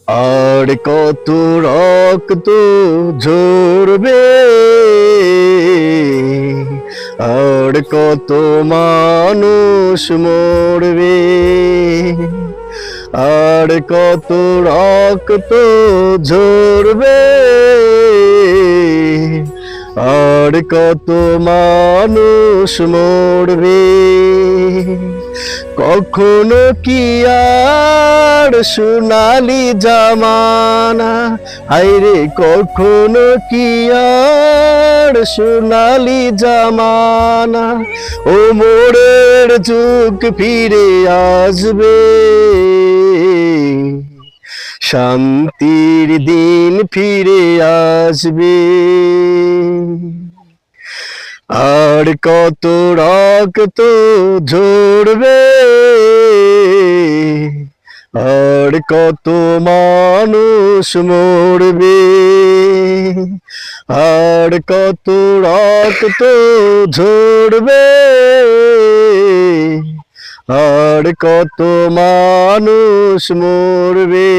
আর কত রক্ত ঝরবে, আর কত মানুষ মরবে, আর কত রক্ত ঝরবে, আর কত মানুষ মরবে। কখনো কি আর সোনালি জামানা, হায়রে কখনো কি আর সোনালি জামানা, ও মোরের যুগ ফিরে আসবে, শান্তির দিন ফিরে আসবে। আর কত রক্ত ঝরবে, আর কত মানুষ মরবে, আর কত রক্ত ঝরবে, আর কত মানুষ মরবে।